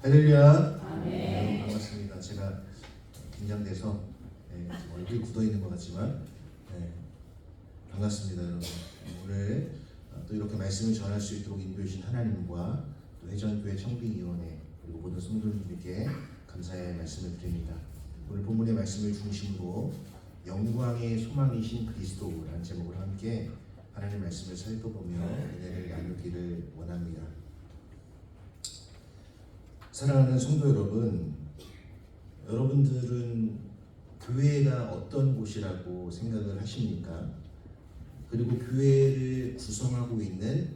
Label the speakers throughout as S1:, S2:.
S1: 할렐루야.
S2: 아멘.
S1: 반갑습니다. 제가 긴장돼서 얼굴이 굳어 있는 것 같지만 반갑습니다, 여러분. 오늘 또 이렇게 말씀을 전할 수 있도록 인도해 주신 하나님과 또 회전교회 청빙위원회 그리고 모든 성도님들께 감사의 말씀을 드립니다. 오늘 본문의 말씀을 중심으로 영광의 소망이신 그리스도라는 제목으로 함께 하나님의 말씀을 살펴보며 은혜를 나누기를 원합니다. 사랑하는 성도 여러분, 여러분들은 교회가 어떤 곳이라고 생각을 하십니까? 그리고 교회를 구성하고 있는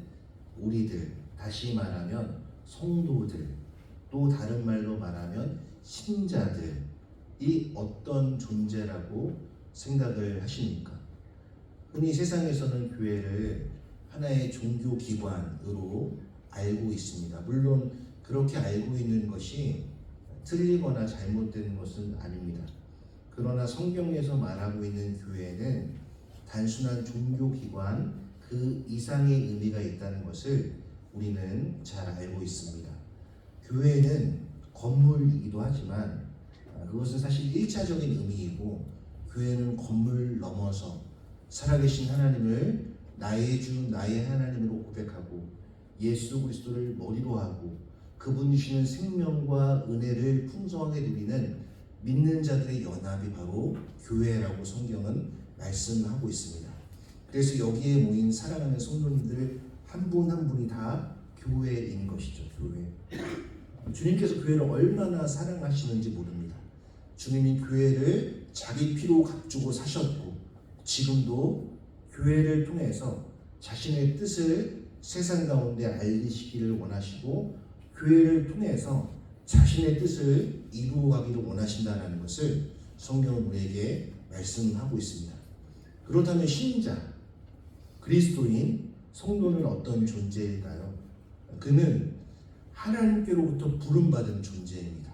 S1: 우리들, 다시 말하면 성도들, 또 다른 말로 말하면 신자들이 어떤 존재라고 생각을 하십니까? 흔히 세상에서는 교회를 하나의 종교기관으로 알고 있습니다. 물론 그렇게 알고 있는 것이 틀리거나 잘못된 것은 아닙니다. 그러나 성경에서 말하고 있는 교회는 단순한 종교기관 그 이상의 의미가 있다는 것을 우리는 잘 알고 있습니다. 교회는 건물이기도 하지만 그것은 사실 1차적인 의미이고, 교회는 건물 넘어서 살아계신 하나님을 나의 주 나의 하나님으로 고백하고 예수 그리스도를 머리로 하고 그분이 주시는 생명과 은혜를 풍성하게 누리는 믿는 자들의 연합이 바로 교회라고 성경은 말씀하고 있습니다. 그래서 여기에 모인 사랑하는 성도님들 한 분 한 분이 다 교회인 것이죠. 교회. 주님께서 교회를 얼마나 사랑하시는지 모릅니다. 주님이 교회를 자기 피로 값주고 사셨고 지금도 교회를 통해서 자신의 뜻을 세상 가운데 알리시기를 원하시고 교회를 통해서 자신의 뜻을 이루어가기를 원하신다는 것을 성경은 우리에게 말씀하고 있습니다. 그렇다면 신자, 그리스도인, 성도는 어떤 존재일까요? 그는 하나님께로부터 부름받은 존재입니다.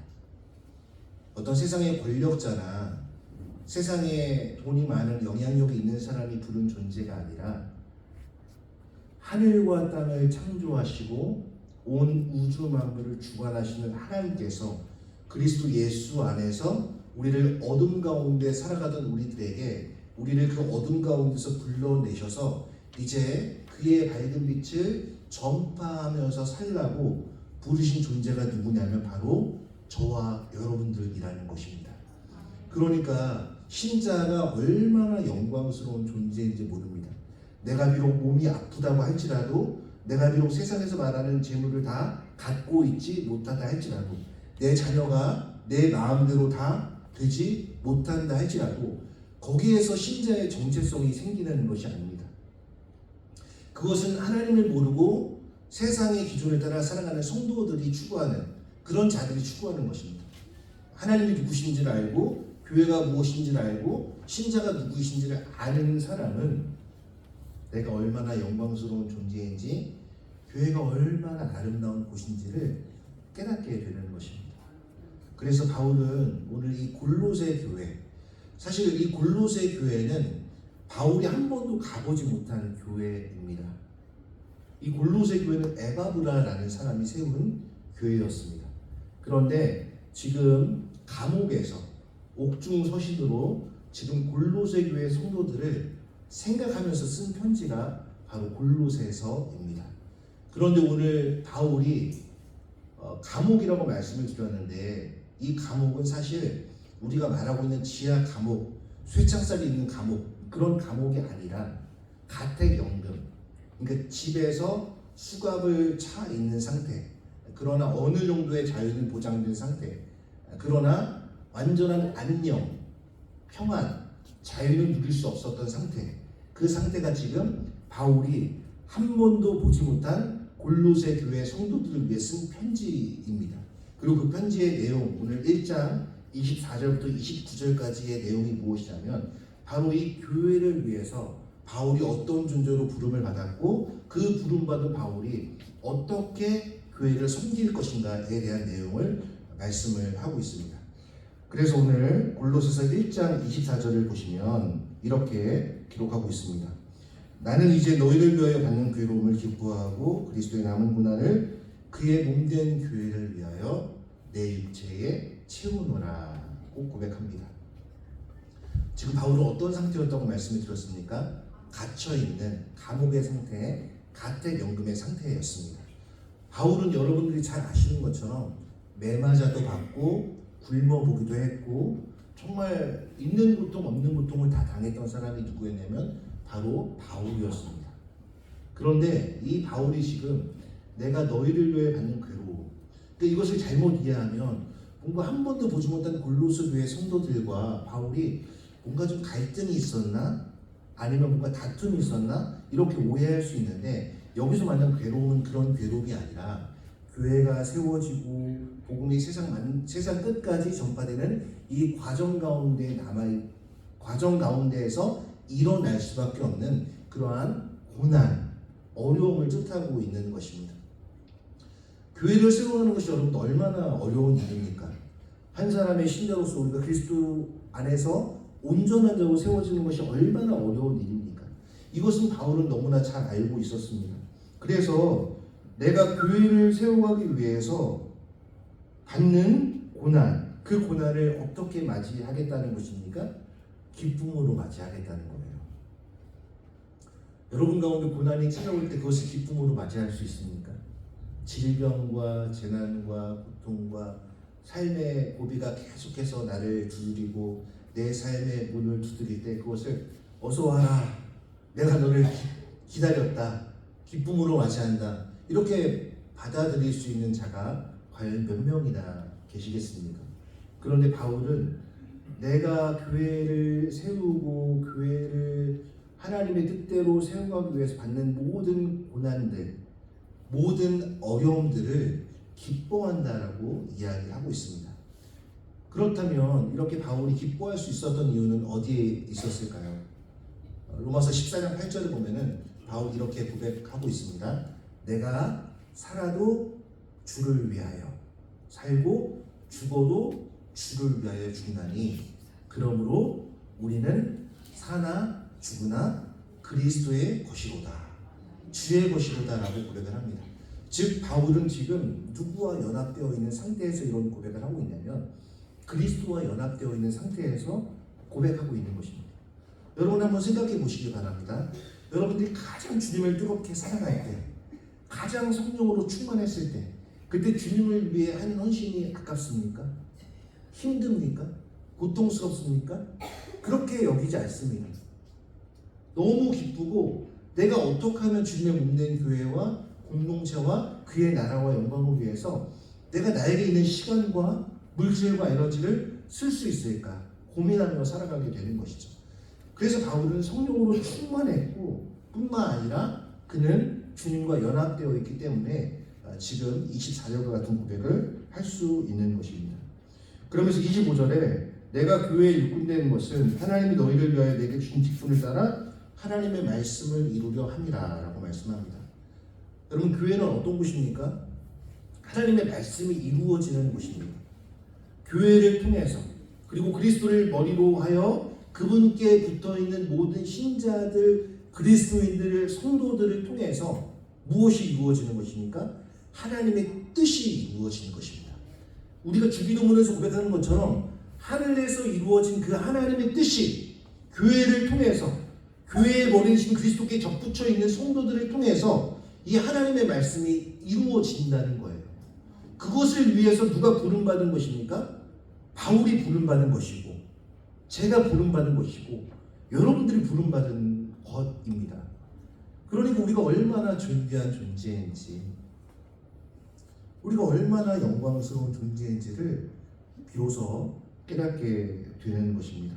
S1: 어떤 세상의 권력자나 세상에 돈이 많은 영향력이 있는 사람이 부른 존재가 아니라 하늘과 땅을 창조하시고 온 우주 만물을 주관하시는 하나님께서 그리스도 예수 안에서 우리를 어둠 가운데 살아가던 우리들에게 우리를 그 어둠 가운데서 불러내셔서 이제 그의 밝은 빛을 전파하면서 살라고 부르신 존재가 누구냐면 바로 저와 여러분들이라는 것입니다. 그러니까 신자가 얼마나 영광스러운 존재인지 모릅니다. 내가 비록 몸이 아프다고 할지라도, 내가 비록 세상에서 말하는 재물을 다 갖고 있지 못하다 할지라도, 내 자녀가 내 마음대로 다 되지 못한다 할지라도 거기에서 신자의 정체성이 생기는 것이 아닙니다. 그것은 하나님을 모르고 세상의 기준에 따라 살아가는 성도들이 추구하는, 그런 자들이 추구하는 것입니다. 하나님이 누구신지를 알고 교회가 무엇인지를 알고 신자가 누구이신지를 아는 사람은 내가 얼마나 영광스러운 존재인지, 교회가 얼마나 아름다운 곳인지를 깨닫게 되는 것입니다. 그래서 바울은 오늘 이 골로새 교회, 사실 이 골로새 교회는 바울이 한 번도 가보지 못한 교회입니다. 이 골로새 교회는 에바브라라는 사람이 세운 교회였습니다. 그런데 지금 감옥에서 옥중서신으로 지금 골로새 교회 성도들을 생각하면서 쓴 편지가 바로 골로새서입니다. 그런데 오늘 바울이 감옥이라고 말씀을 드렸는데, 이 감옥은 사실 우리가 말하고 있는 지하 감옥, 쇠창살이 있는 감옥, 그런 감옥이 아니라 가택연금, 그러니까 집에서 수갑을 차 있는 상태, 그러나 어느 정도의 자유는 보장된 상태, 그러나 완전한 안녕, 평안, 자유는 누릴 수 없었던 상태, 그 상태가 지금 바울이 한 번도 보지 못한 골로새 교회 성도들을 위해 쓴 편지입니다. 그리고 그 편지의 내용, 오늘 1장 24절부터 29절까지의 내용이 무엇이냐면 바로 이 교회를 위해서 바울이 어떤 존재로 부름을 받았고 그 부름받은 바울이 어떻게 교회를 섬길 것인가에 대한 내용을 말씀을 하고 있습니다. 그래서 오늘 골로새서 1장 24절을 보시면 이렇게 기록하고 있습니다. 나는 이제 너희를 위하여 받는 괴로움을 기뻐하고 그리스도의 남은 고난을 그의 몸된 교회를 위하여 내 육체에 채우노라고 고백합니다. 지금 바울은 어떤 상태였다고 말씀을 드렸습니까? 갇혀있는 감옥의 상태에 가택연금의 상태였습니다. 바울은 여러분들이 잘 아시는 것처럼 매맞아도 받고 굶어보기도 했고 정말 있는 고통 없는 고통을 다 당했던 사람이 누구였냐면 바로 바울이었습니다. 그런데 이 바울이 지금 내가 너희를 위해 받는 괴로움, 근데 이것을 잘못 이해하면 뭔가 한 번도 보지 못한 골로새 교회 성도들과 바울이 뭔가 좀 갈등이 있었나? 아니면 뭔가 다툼이 있었나? 이렇게 오해할 수 있는데 여기서 말하는 괴로움은 그런 괴로움이 아니라 교회가 세워지고 복음이 세상 끝까지 전파되는 이 과정 가운데에서 일어날 수밖에 없는 그러한 고난, 어려움을 뜻하고 있는 것입니다. 교회를 세워가는 것이 여러분 얼마나 어려운 일입니까? 한 사람의 신자로서 우리가 그리스도 안에서 온전한 자로 세워지는 것이 얼마나 어려운 일입니까? 이것은 바울은 너무나 잘 알고 있었습니다. 그래서 내가 교회를 세워가기 위해서 받는 고난, 그 고난을 어떻게 맞이하겠다는 것입니까? 기쁨으로 맞이하겠다는 거예요. 여러분 가운데 고난이 찾아올 때 그것을 기쁨으로 맞이할 수 있습니까? 질병과 재난과 고통과 삶의 고비가 계속해서 나를 두드리고 내 삶의 문을 두드릴 때 그것을 어서 와라, 내가 너를 기다렸다, 기쁨으로 맞이한다, 이렇게 받아들일 수 있는 자가 과연 몇 명이나 계시겠습니까? 그런데 바울은 내가 교회를 세우고 교회를 하나님의 뜻대로 세워가기 위해서 받는 모든 고난들, 모든 어려움들을 기뻐한다라고 이야기하고 있습니다. 그렇다면 이렇게 바울이 기뻐할 수 있었던 이유는 어디에 있었을까요? 로마서 14장 8절을 보면은 바울이 이렇게 고백하고 있습니다. 내가 살아도 주를 위하여 살고 죽어도 주를 위하여 죽나니 그러므로 우리는 사나 죽으나 그리스도의 것이로다, 주의 것이로다 라고 고백을 합니다. 즉 바울은 지금 누구와 연합되어 있는 상태에서 이런 고백을 하고 있냐면 그리스도와 연합되어 있는 상태에서 고백하고 있는 것입니다. 여러분 한번 생각해 보시기 바랍니다. 여러분들이 가장 주님을 뜨겁게 사랑할 때, 가장 성령으로 충만했을 때, 그때 주님을 위해 한 헌신이 아깝습니까? 힘듭니까? 고통스럽습니까? 그렇게 여기지 않습니다. 너무 기쁘고 내가 어떻게 하면 주님의 몸된 교회와 공동체와 그의 나라와 영광을 위해서 내가 나에게 있는 시간과 물질과 에너지를 쓸 수 있을까 고민하며 살아가게 되는 것이죠. 그래서 바울은 성령으로 충만했고 뿐만 아니라 그는 주님과 연합되어 있기 때문에 지금 24절과 같은 고백을 할 수 있는 것입니다. 그러면서 25절에 내가 교회에 일꾼된 것은 하나님이 너희를 위하여 내게 주신 직분을 따라 하나님의 말씀을 이루려 함이라 라고 말씀합니다. 여러분 교회는 어떤 곳입니까? 하나님의 말씀이 이루어지는 곳입니다. 교회를 통해서 그리고 그리스도를 머리로 하여 그분께 붙어있는 모든 신자들, 그리스도인들을, 성도들을 통해서 무엇이 이루어지는 것입니까? 하나님의 뜻이 이루어지는 것입니다. 우리가 주기도문에서 고백하는 것처럼 하늘에서 이루어진 그 하나님의 뜻이 교회를 통해서 교회의 머리이신 그리스도께 접붙여 있는 성도들을 통해서 이 하나님의 말씀이 이루어진다는 거예요. 그것을 위해서 누가 부름받은 것입니까? 바울이 부름받은 것이고 제가 부름받은 것이고 여러분들이 부름받은 것입니다. 그러니까 우리가 얼마나 존귀한 존재인지, 우리가 얼마나 영광스러운 존재인지를 비로소 깨닫게 되는 것입니다.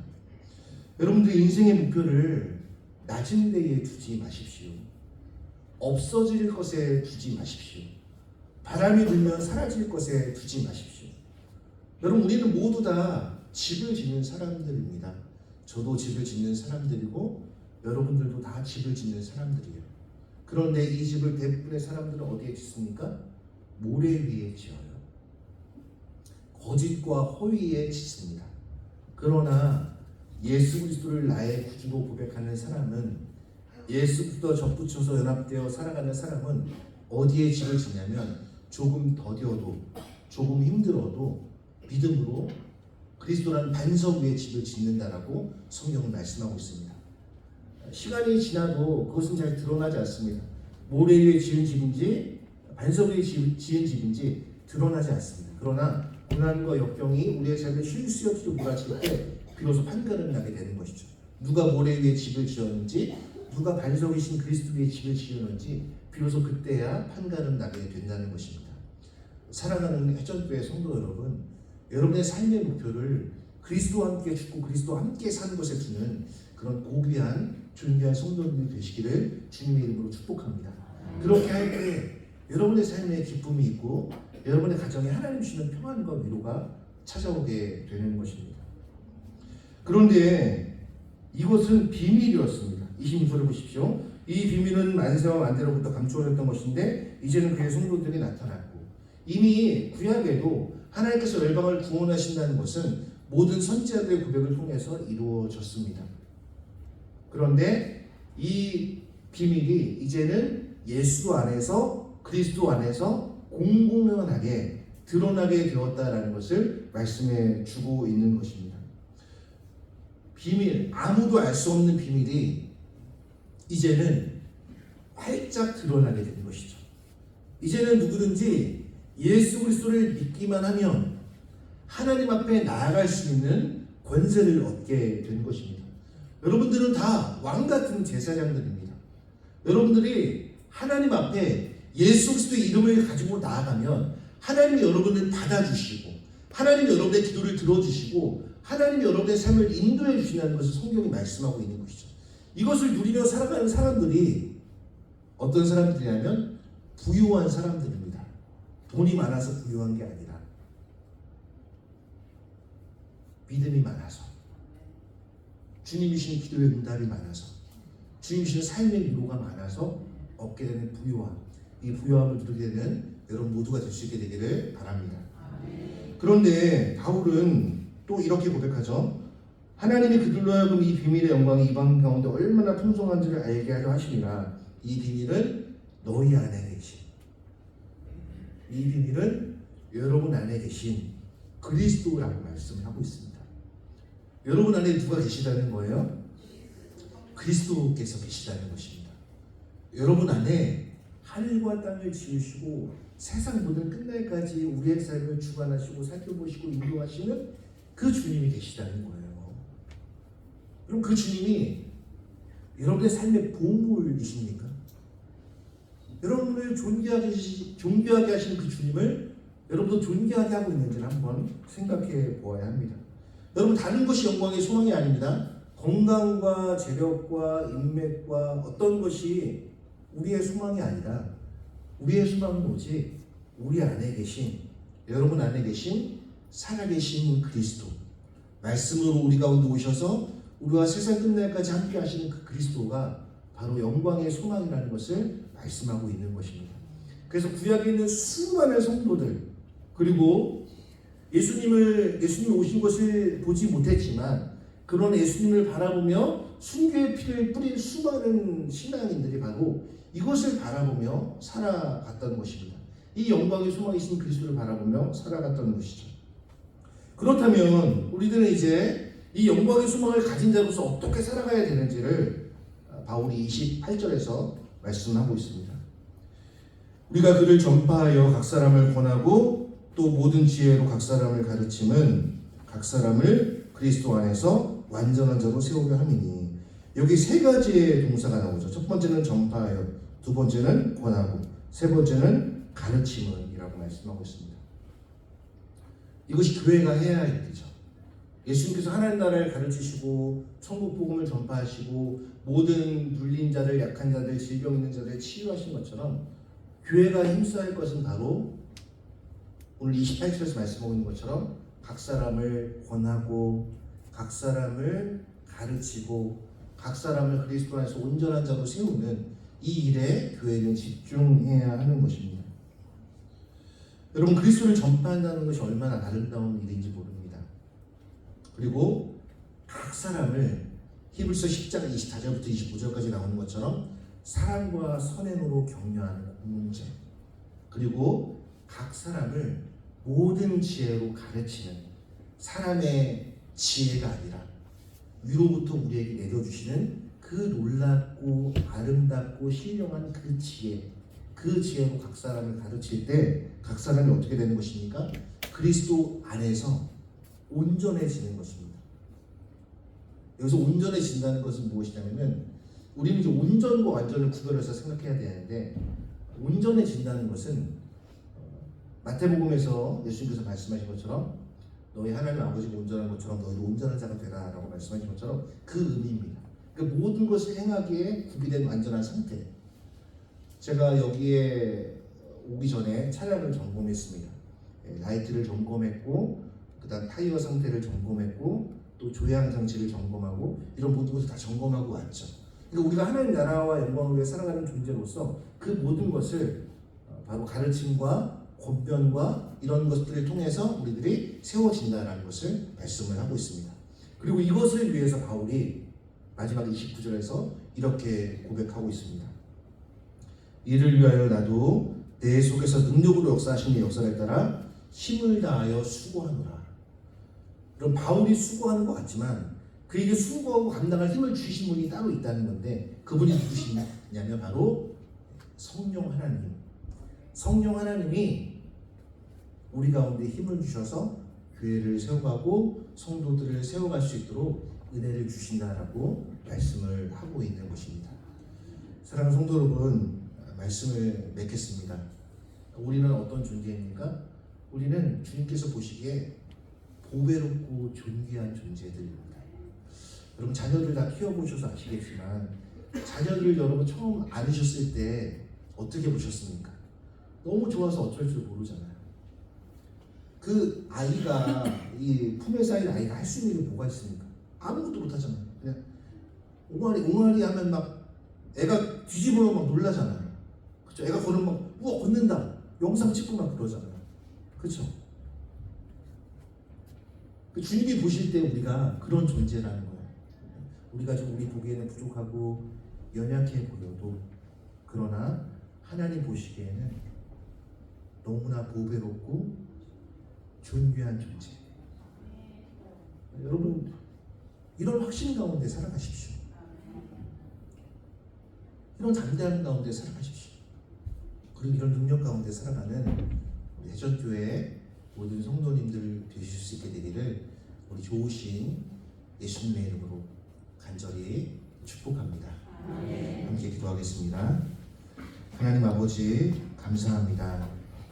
S1: 여러분들 인생의 목표를 낮은 데에 두지 마십시오. 없어질 것에 두지 마십시오. 바람이 불면 사라질 것에 두지 마십시오. 여러분 우리는 모두 다 집을 짓는 사람들입니다. 저도 집을 짓는 사람들이고 여러분들도 다 집을 짓는 사람들이에요. 그런데 이 집을 대부분의 사람들은 어디에 짓습니까? 모래 위에 지어요. 거짓과 허위에 짓습니다. 그러나 예수 그리스도를 나의 구주로 고백하는 사람은, 예수 그리스도와 접붙여서 연합되어 살아가는 사람은 어디에 집을 짓냐면 조금 더뎌도 조금 힘들어도 믿음으로 그리스도라는 반석 위에 집을 짓는다라고 성경은 말씀하고 있습니다. 시간이 지나도 그것은 잘 드러나지 않습니다. 모래 위에 지은 집인지 반석 위에 지은 집인지 드러나지 않습니다. 그러나 고난과 역경이 우리의 삶에 쉴 수 없이 몰아칠 때 비로소 판가름 나게 되는 것이죠. 누가 모래 위에 집을 지었는지, 누가 반석이신 그리스도 위에 집을 지었는지 비로소 그때야 판가름 나게 된다는 것입니다. 사랑하는 회전교회 성도 여러분, 여러분의 삶의 목표를 그리스도와 함께 죽고 그리스도와 함께 사는 것에 두는 그런 고귀한 존귀한 성도님이 되시기를 주님의 이름으로 축복합니다. 그렇게 할 때 여러분의 삶에 기쁨이 있고 여러분의 가정에 하나님 주시는 평안과 위로가 찾아오게 되는 것입니다. 그런데 이것은 비밀이었습니다. 26절을 보십시오. 이 비밀은 만세와 만대로부터 감추어졌던 것인데 이제는 그의 성도들이 나타났고, 이미 구약에도 하나님께서 열방을 구원하신다는 것은 모든 선지자들의 고백을 통해서 이루어졌습니다. 그런데 이 비밀이 이제는 예수 안에서, 그리스도 안에서 공공연하게 드러나게 되었다라는 것을 말씀해 주고 있는 것입니다. 비밀, 아무도 알 수 없는 비밀이 이제는 활짝 드러나게 되는 것이죠. 이제는 누구든지 예수 그리스도를 믿기만 하면 하나님 앞에 나아갈 수 있는 권세를 얻게 되는 것입니다. 여러분들은 다 왕같은 제사장들입니다. 여러분들이 하나님 앞에 예수 그리스도의 이름을 가지고 나아가면 하나님이 여러분을 받아주시고 하나님이 여러분의 기도를 들어주시고 하나님이 여러분의 삶을 인도해 주신다는 것을 성경이 말씀하고 있는 것이죠. 이것을 누리며 살아가는 사람들이 어떤 사람들이냐면 부유한 사람들입니다. 돈이 많아서 부유한 게 아니라 믿음이 많아서, 주님이 주시는 기도의 응답이 많아서, 주님이 주시는 삶의 위로가 많아서 얻게 되는 부유함, 이 부유함을 누리게 되는 여러분 모두가 될 수 있게 되기를 바랍니다. 그런데 바울은 또 이렇게 고백하죠. 하나님이 그들로 하여금 이 비밀의 영광이 이방 가운데 얼마나 풍성한지를 알게 하려 하시니라. 이 비밀은 너희 안에 계신, 이 비밀은 여러분 안에 계신 그리스도라고 말씀을 하고 있습니다. 여러분 안에 누가 계시다는 거예요? 그리스도께서 계시다는 것입니다. 여러분 안에 하늘과 땅을 지으시고 세상 모든 끝날까지 우리의 삶을 주관하시고 살펴보시고 인도하시는 그 주님이 계시다는 거예요. 그럼 그 주님이 여러분의 삶의 보물이십니까? 여러분을 존귀하게 하시는 그 주님을 여러분도 존귀하게 하고 있는지를 한번 생각해 보아야 합니다. 여러분, 다른 것이 영광의 소망이 아닙니다. 건강과 재력과 인맥과 어떤 것이 우리의 소망이 아니라 우리의 소망은 오직 우리 안에 계신, 여러분 안에 계신 살아계신 그리스도, 말씀으로 우리 가운데 오셔서 우리와 세상 끝날까지 함께 하시는 그 그리스도가 바로 영광의 소망이라는 것을 말씀하고 있는 것입니다. 그래서 구약에 있는 수많은 성도들, 그리고 예수님이 오신 것을 보지 못했지만 그런 예수님을 바라보며 순교의 피를 뿌린 수많은 신앙인들이 바로 이것을 바라보며 살아갔던 것입니다. 이 영광의 소망이신 그리스도를 바라보며 살아갔던 것이죠. 그렇다면 우리들은 이제 이 영광의 소망을 가진 자로서 어떻게 살아가야 되는지를 바울이 28절에서 말씀하고 있습니다. 우리가 그를 전파하여 각 사람을 권하고 또 모든 지혜로 각 사람을 가르침은 각 사람을 그리스도 안에서 완전한 자로 세우려 함이니, 여기 세 가지의 동사가 나오죠. 첫 번째는 전파하여, 두 번째는 권하고, 세 번째는 가르침은 이라고 말씀하고 있습니다. 이것이 교회가 해야 할 일이죠. 예수님께서 하나님 나라를 가르치시고 천국 복음을 전파하시고 모든 눌린 자들, 약한 자들, 질병 있는 자들 치유하신 것처럼 교회가 힘써야 할 것은 바로 오늘 28절에서 말씀하고 있는 것처럼 각 사람을 권하고 각 사람을 가르치고 각 사람을 그리스도 안에서 온전한 자로 세우는 이 일에 교회는 집중해야 하는 것입니다. 여러분, 그리스도를 전파한다는 것이 얼마나 아름다운 일인지 모릅니다. 그리고 각 사람을 히브리서 10장 24절부터 25절까지 나오는 것처럼 사랑과 선행으로 격려하는 공동체, 그리고 각 사람을 모든 지혜로 가르치는 사람의 지혜가 아니라 위로부터 우리에게 내려주시는 그 놀랍고 아름답고 신령한 그 지혜로 각 사람을 가르칠 때 각 사람이 어떻게 되는 것입니까? 그리스도 안에서 온전해지는 것입니다. 여기서 온전해진다는 것은 무엇이냐면 우리는 이제 온전과 완전을 구별해서 생각해야 되는데, 온전해진다는 것은 마태복음에서 예수님께서 말씀하신 것처럼 너희 하나님 아버지가 온전한 것처럼 너희도 온전한 자가 되라 라고 말씀하신 것처럼 그 의미입니다. 그러니까 모든 것을 행하기에 구비된 완전한 상태. 제가 여기에 오기 전에 차량을 점검했습니다. 라이트를 점검했고, 그 다음 타이어 상태를 점검했고, 또 조향 장치를 점검하고, 이런 모든 것을 다 점검하고 왔죠. 그러니까 우리가 하나님 나라와 영광을 위해 살아가는 존재로서 그 모든 것을 바로 가르침과 권변과 이런 것들을 통해서 우리들이 세워진다는 것을 말씀을 하고 있습니다. 그리고 이것을 위해서 바울이 마지막 29절에서 이렇게 고백하고 있습니다. 이를 위하여 나도 내 속에서 능력으로 역사하시는 역사를 따라 힘을 다하여 수고하노라. 그럼 바울이 수고하는 것 같지만 그에게 수고하고 감당할 힘을 주신 분이 따로 있다는 건데, 그분이 누구시냐면 바로 성령 하나님. 성령 하나님이 우리 가운데 힘을 주셔서 교회를 세워가고 성도들을 세워갈 수 있도록 은혜를 주신다라고 말씀을 하고 있는 것입니다. 사랑하는 성도 여러분, 말씀을 맺겠습니다. 우리는 어떤 존재입니까? 우리는 주님께서 보시기에 보배롭고 존귀한 존재들입니다. 여러분 자녀들 다 키워보셔서 아시겠지만 자녀들 여러분 처음 안으셨을 때 어떻게 보셨습니까? 너무 좋아서 어쩔 줄 모르잖아요. 그 아이가, 이 품에 쌓인 아이가 할 수 있는 게 뭐가 있습니까? 아무것도 못하잖아요. 그냥 옹알이 하면 막 애가 뒤집으면 막 놀라잖아요. 그렇죠? 애가 걸으면 막 우와 걷는다, 영상 찍고 막 그러잖아요. 그렇죠? 주님이 보실 때 우리가 그런 존재라는 거예요. 우리가 좀 우리 보기에는 부족하고 연약해 보여도, 그러나 하나님 보시기에는 너무나 보배롭고 존귀한 존재. 여러분 이런 확신 가운데 살아가십시오. 이런 담대함 가운데 살아가십시오. 그리고 이런 능력 가운데 살아가는 우리 해전교회 모든 성도님들 되실 수 있게 되기를 우리 좋으신 예수님의 이름으로 간절히 축복합니다. 함께 기도하겠습니다. 하나님 아버지 감사합니다.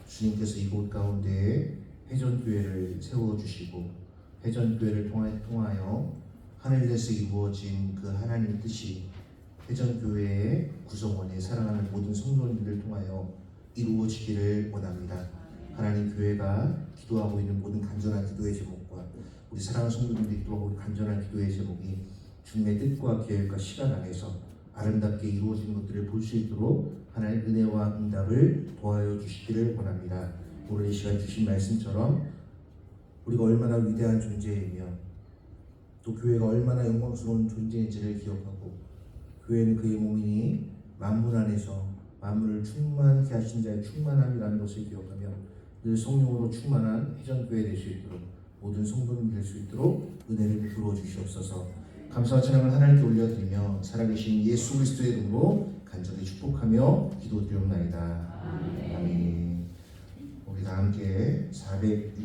S1: 주님께서 이곳 가운데 해전교회를 세워주시고 해전교회를 통하여 하늘에서 이루어진 그 하나님의 뜻이 해전교회의 구성원에 살아가는 모든 성도님들을 통하여 이루어지기를 원합니다. 하나님, 교회가 기도하고 있는 모든 간절한 기도의 제목과 우리 사랑하는 성도님들이 기도하고 있는 간절한 기도의 제목이 주님의 뜻과 계획과 시간 안에서 아름답게 이루어지는 것들을 볼 수 있도록 하나님의 은혜와 응답을 도와여 주시기를 원합니다. 오늘 이 시간 주신 말씀처럼 우리가 얼마나 위대한 존재이며 또 교회가 얼마나 영광스러운 존재인지를 기억하고, 교회는 그의 몸이니 만물 안에서 만물을 충만케 하신 자의 충만함이라는 것을 기억하며 늘 성령으로 충만한 해전교회 될 수 있도록, 모든 성도님 될 수 있도록 은혜를 베풀어 주시옵소서. 감사와 찬양을 하나님께 올려드리며 살아계신 예수 그리스도의 이름으로 간절히 축복하며 기도드리옵나이다. 아멘. 우리 다 함께 400